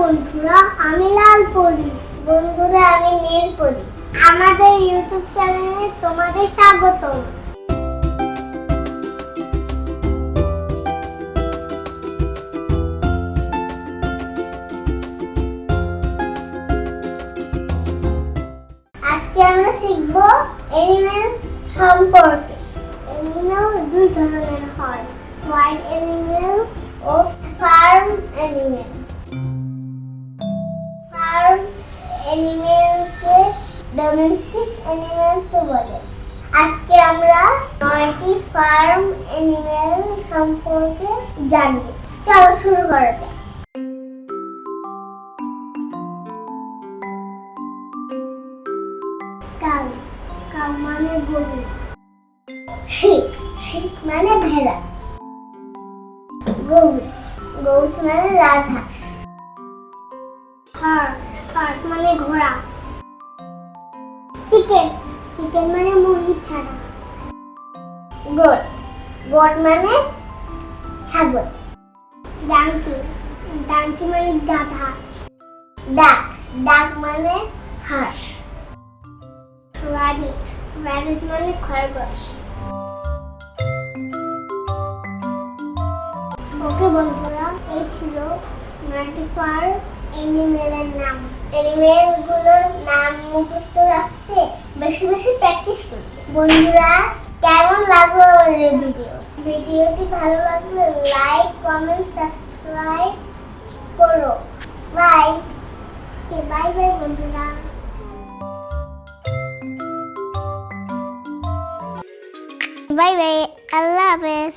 বন্ধুরা, আমি লাল পরি। বন্ধুরা, আমি নীল পরি। আমাদের ইউটিউব চ্যানেলে তোমাদের স্বাগতম। আজকে আমরা শিখব অ্যানিমেল সম্পর্কে। অ্যানিমেল দুই ধরনের হয়, ওয়াইল্ড অ্যানিমেল ও ফার্ম অ্যানিমেল। ফার্ম অ্যানিমেলকে ডোমেস্টিক অ্যানিমেলস বলে। আজকে আমরা 9টি ফার্ম অ্যানিমেল সম্পর্কে জানব। চলো শুরু করা যাক। কাউ, কাউ মানে গরু। শিপ, শিপ মানে ভেড়া। গোস, গোস মানে রাজহাঁস। হর্স, হর্স মানে ঘোড়া। চিকেন, চিকেন মানে মুরগির ছানা। গোট, গোট মানে ছাগল। ডাঙ্কি, ডাঙ্কি মানে গাধা। ডাক, ডাক মানে হাঁস। রাবিট, রাবিট মানে খরগোশ। ওকে বন্ধুরা, এই ছিল 9টি ফার্ম অ্যানিমেলের নাম। অ্যানিমেলগুলোর নাম মুখস্থ রাখতে বেশি বেশি প্র্যাকটিস করবে। বন্ধুরা, কেমন লাগলো আমাদের ভিডিও? ভিডিওটি ভালো লাগলে লাইক, কমেন্ট, সাবস্ক্রাইব করো। বাই বাই বাই বন্ধুরা। বাই বাই, আল্লাহ হাফেজ।